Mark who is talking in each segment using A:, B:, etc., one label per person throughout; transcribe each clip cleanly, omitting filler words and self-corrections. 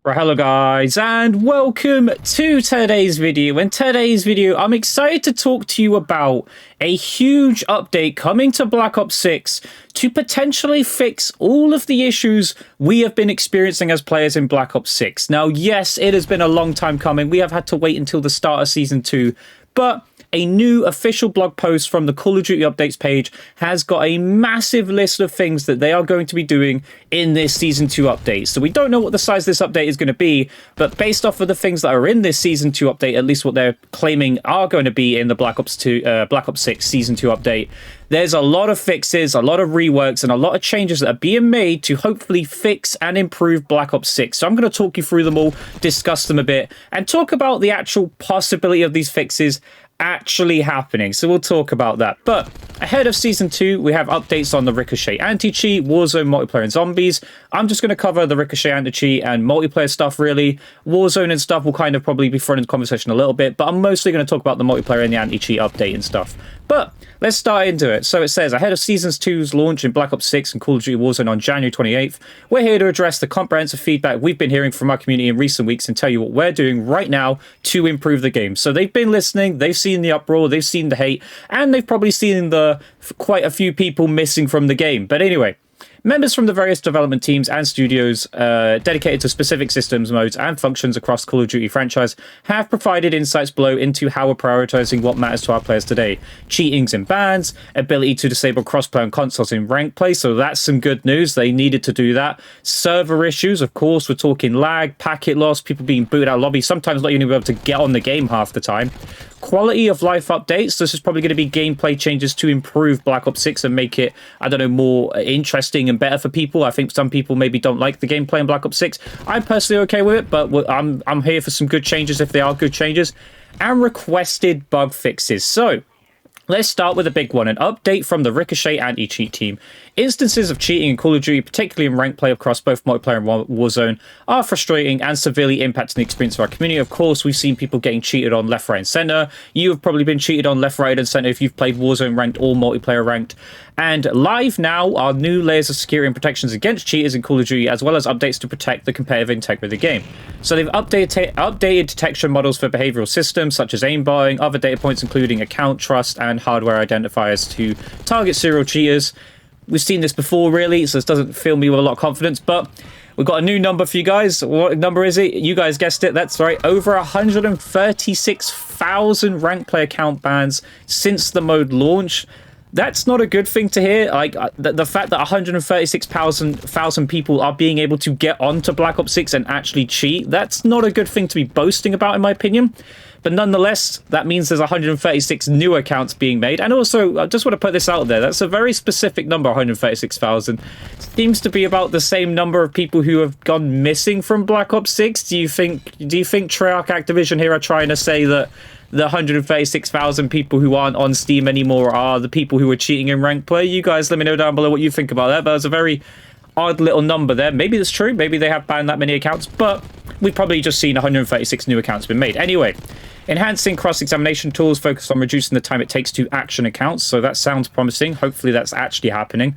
A: Right, hello guys and welcome to today's video. In today's video I'm excited to talk to you about a huge update coming to Black Ops 6 to potentially fix all of the issues we have been experiencing as players in Black Ops 6. Now yes, it has been a long time coming. We have had to wait until the start of Season 2, but a new official blog post from the Call of Duty updates page has got a massive list of things that they are going to be doing in this Season 2 update. So we don't know what the size of this update is going to be, but based off of the things that are in this Season 2 update, at least what they're claiming are going to be in the Black Ops 6 Season 2 update, there's a lot of fixes, a lot of reworks, and a lot of changes that are being made to hopefully fix and improve Black Ops 6. So I'm going to talk you through them all, discuss them a bit, and talk about the actual possibility of these fixes actually happening. So we'll talk about that. But ahead of Season 2, we have updates on the Ricochet anti-cheat, Warzone multiplayer and zombies. I'm just going to cover the Ricochet anti-cheat and multiplayer stuff, really. Warzone and stuff will kind of probably be thrown into conversation a little bit, but I'm mostly going to talk about the multiplayer and the anti-cheat update and stuff. But let's start into it. So it says, ahead of Season 2's launch in Black Ops 6 and Call of Duty Warzone on January 28th, we're here to address the comprehensive feedback we've been hearing from our community in recent weeks and tell you what we're doing right now to improve the game. So they've been listening, they've seen the uproar, they've seen the hate, and they've probably seen the quite a few people missing from the game. But anyway, members from the various development teams and studios dedicated to specific systems, modes, and functions across Call of Duty franchise have provided insights below into how we're prioritizing what matters to our players today. Cheatings and bans, ability to disable crossplay on consoles in ranked play, so that's some good news. They needed to do that. Server issues, of course, we're talking lag, packet loss, people being booted out of lobby, sometimes not even able to get on the game half the time. Quality of life updates. This is probably going to be gameplay changes to improve Black Ops 6 and make it, I don't know, more interesting and better for people. I think some people maybe don't like the gameplay in Black Ops 6. I'm personally okay with it, but I'm here for some good changes if they are good changes. And requested bug fixes. So let's start with a big one, an update from the Ricochet anti-cheat team. Instances of cheating in Call of Duty, particularly in ranked play across both multiplayer and Warzone, are frustrating and severely impacting the experience of our community. Of course, we've seen people getting cheated on left, right, and center. You have probably been cheated on left, right, and center if you've played Warzone ranked or multiplayer ranked. And live now are new layers of security and protections against cheaters in Call of Duty, as well as updates to protect the competitive integrity of the game. So they've updated detection models for behavioral systems, such as aimbotting, other data points including account trust and hardware identifiers to target serial cheaters. We've seen this before, really, so this doesn't fill me with a lot of confidence, but we've got a new number for you guys. What number is it? You guys guessed it. That's right. Over 136,000 ranked play account bans since the mode launch. That's not a good thing to hear. Like the fact that 136,000 people are being able to get onto Black Ops 6 and actually cheat, that's not a good thing to be boasting about, in my opinion. But nonetheless, that means there's 136 new accounts being made. And also, I just want to put this out there. That's a very specific number, 136,000. Seems to be about the same number of people who have gone missing from Black Ops 6. Do you think Treyarch Activision here are trying to say that the 136,000 people who aren't on Steam anymore are the people who are cheating in ranked play? You guys let me know down below what you think about that. But it's a very odd little number there. Maybe that's true. Maybe they have banned that many accounts, but we've probably just seen 136 new accounts been made. Anyway, enhancing cross-examination tools focused on reducing the time it takes to action accounts. So that sounds promising. Hopefully that's actually happening.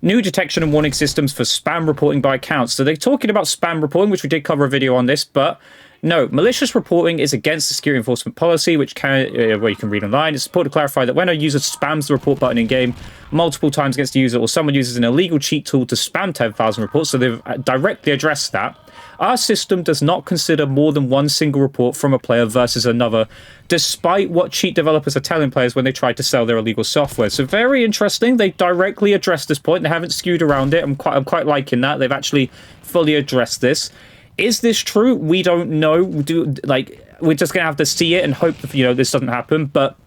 A: New detection and warning systems for spam reporting by accounts. So they're talking about spam reporting, which we did cover a video on this, but no, malicious reporting is against the security enforcement policy, which where you can read online. It's important to clarify that when a user spams the report button in game multiple times against the user, or someone uses an illegal cheat tool to spam 10,000 reports, so they've directly addressed that. Our system does not consider more than one single report from a player versus another, despite what cheat developers are telling players when they try to sell their illegal software. So very interesting. They directly addressed this point. They haven't skewed around it. I'm quite liking that. They've actually fully addressed this. Is this true? We don't know. We're just gonna have to see it and hope that, this doesn't happen. But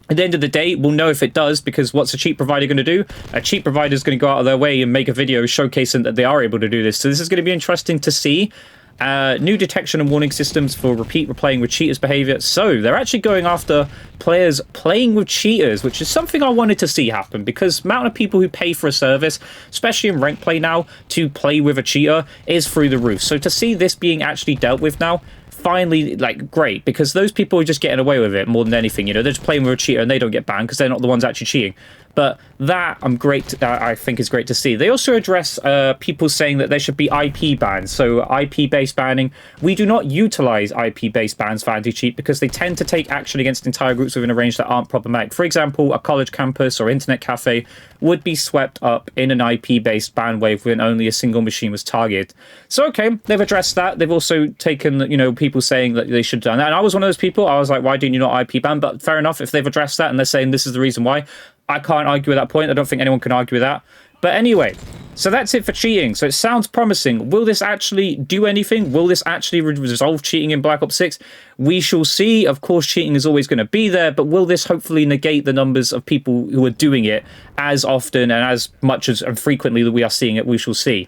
A: at the end of the day, we'll know if it does, because what's a cheat provider going to do? A cheat provider is going to go out of their way and make a video showcasing that they are able to do this. So this is going to be interesting to see. New detection and warning systems for repeat replaying with cheaters behavior. So they're actually going after players playing with cheaters, which is something I wanted to see happen, because the amount of people who pay for a service, especially in ranked play now, to play with a cheater is through the roof. So to see this being actually dealt with now, finally, great, because those people are just getting away with it more than anything. They're just playing with a cheater and they don't get banned because they're not the ones actually cheating. But that I think is great to see. They also address people saying that there should be IP bans. So IP-based banning. We do not utilize IP-based bans for anti-cheat because they tend to take action against entire groups within a range that aren't problematic. For example, a college campus or internet cafe would be swept up in an IP-based ban wave when only a single machine was targeted. So, okay, they've addressed that. They've also taken, people saying that they should have done that. And I was one of those people. I was like, why didn't you not IP ban? But fair enough, if they've addressed that and they're saying this is the reason why, I can't argue with that point. I don't think anyone can argue with that. But anyway, so that's it for cheating. So it sounds promising. Will this actually do anything? Will this actually resolve cheating in Black Ops 6? We shall see. Of course, cheating is always going to be there, but will this hopefully negate the numbers of people who are doing it as often and as much as and frequently that we are seeing it? We shall see.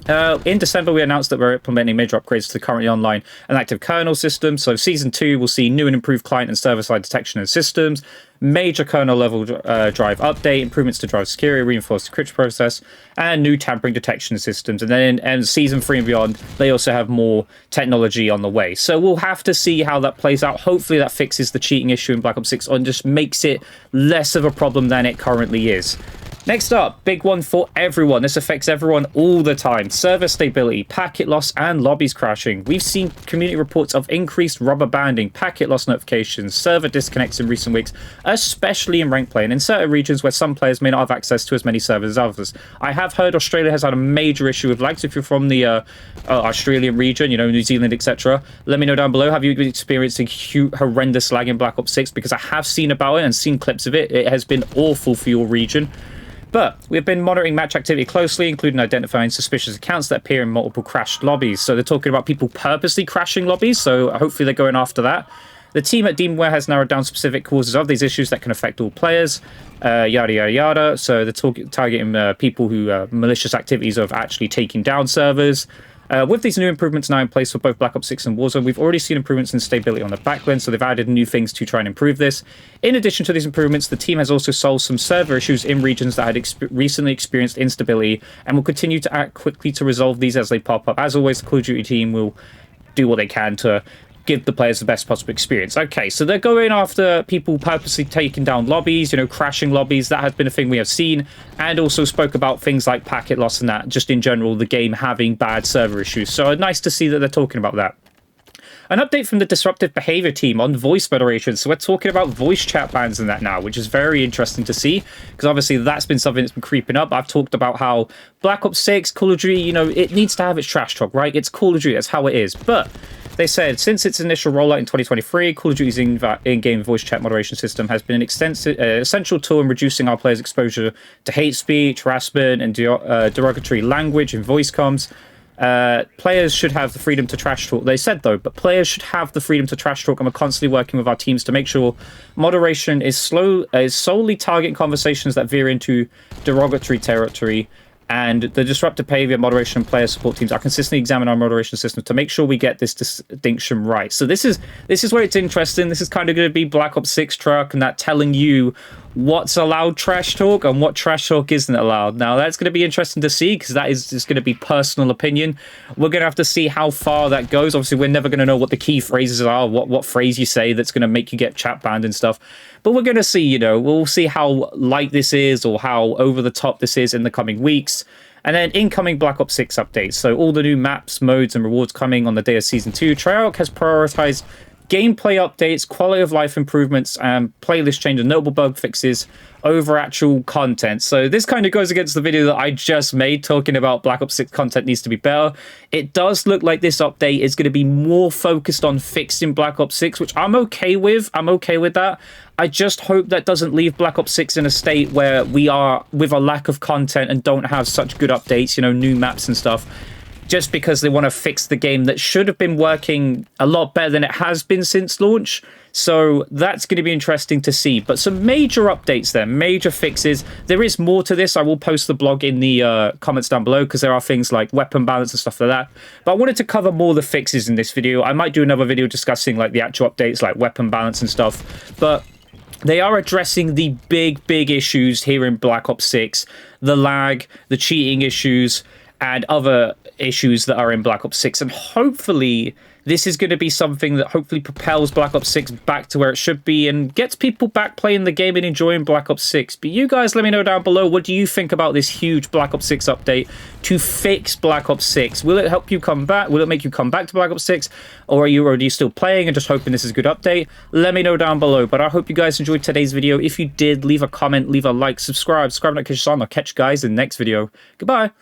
A: In December, we announced that we're implementing major upgrades to the currently online and active kernel system. So Season 2 will see new and improved client and server-side detection and systems, major kernel level drive update, improvements to drive security, reinforced encryption process, and new tampering detection systems. And then in Season 3 and beyond, they also have more technology on the way. So we'll have to see how that plays out. Hopefully that fixes the cheating issue in Black Ops 6 and just makes it less of a problem than it currently is. Next up, big one for everyone. This affects everyone all the time. Server stability, packet loss, and lobbies crashing. We've seen community reports of increased rubber banding, packet loss notifications, server disconnects in recent weeks, especially in ranked play and in certain regions where some players may not have access to as many servers as others. I have heard Australia has had a major issue with lags. If you're from the Australian region, New Zealand, etc., let me know down below. Have you been experiencing horrendous lag in Black Ops 6? Because I have seen about it and seen clips of it. It has been awful for your region. But we've been monitoring match activity closely, including identifying suspicious accounts that appear in multiple crashed lobbies. So they're talking about people purposely crashing lobbies, so hopefully they're going after that. The team at Demonware has narrowed down specific causes of these issues that can affect all players, yada, yada, yada. So they're targeting people who malicious activities of actually taking down servers. With these new improvements now in place for both Black Ops 6 and Warzone, we've already seen improvements in stability on the backend, so they've added new things to try and improve this. In addition to these improvements, the team has also solved some server issues in regions that had recently experienced instability and will continue to act quickly to resolve these as they pop up. As always, the Call of Duty team will do what they can to give the players the best possible experience. Okay, so they're going after people purposely taking down lobbies, crashing lobbies. That has been a thing we have seen, and also spoke about things like packet loss and that, just in general, the game having bad server issues. So nice to see that they're talking about that. An update from the disruptive behavior team on voice moderation. So we're talking about voice chat bans and that now, which is very interesting to see, because obviously that's been something that's been creeping up. I've talked about how Black Ops 6, Call of Duty, it needs to have its trash talk, right? It's Call of Duty, that's how it is. But they said, since its initial rollout in 2023, Call of Duty's in-game voice chat moderation system has been an essential tool in reducing our players' exposure to hate speech, harassment, and derogatory language in voice comms. Players should have the freedom to trash talk. They said, though, but players should have the freedom to trash talk, and we're constantly working with our teams to make sure moderation is solely targeting conversations that veer into derogatory territory. And the disruptive behavior, moderation, and player support teams are consistently examining our moderation system to make sure we get this distinction right. So this is where it's interesting. This is kind of going to be Black Ops 6 truck and that telling you what's allowed trash talk and what trash talk isn't allowed. Now, that's going to be interesting to see, because that is just going to be personal opinion. We're going to have to see how far that goes. Obviously, we're never going to know what the key phrases are, what phrase you say that's going to make you get chat banned and stuff. But we're going to see, we'll see how light this is or how over the top this is in the coming weeks. And then incoming Black Ops 6 updates. So all the new maps, modes, and rewards coming on the day of Season 2. Treyarch has prioritized gameplay updates, quality of life improvements, and playlist changes, notable bug fixes over actual content. So this kind of goes against the video that I just made talking about Black Ops 6 content needs to be better. It does look like this update is going to be more focused on fixing Black Ops 6, which I'm okay with. I'm okay with that. I just hope that doesn't leave Black Ops 6 in a state where we are with a lack of content and don't have such good updates, new maps and stuff, just because they want to fix the game that should have been working a lot better than it has been since launch. So that's going to be interesting to see. But some major updates there, major fixes. There is more to this. I will post the blog in the comments down below, because there are things like weapon balance and stuff like that. But I wanted to cover more of the fixes in this video. I might do another video discussing like the actual updates, like weapon balance and stuff. But they are addressing the big issues here in Black Ops 6. The lag, the cheating issues, and other issues that are in Black Ops 6. And hopefully this is going to be something that hopefully propels Black Ops 6 back to where it should be and gets people back playing the game and enjoying Black Ops 6. But you guys let me know down below, what do you think about this huge Black Ops 6 update to fix Black Ops 6? Will it help you come back? Will it make you come back to Black Ops 6? Or are you already still playing and just hoping this is a good update? Let me know down below. But I hope you guys enjoyed today's video. If you did, leave a comment, leave a like, subscribe, notifications on. I'll catch you guys in the next video. Goodbye.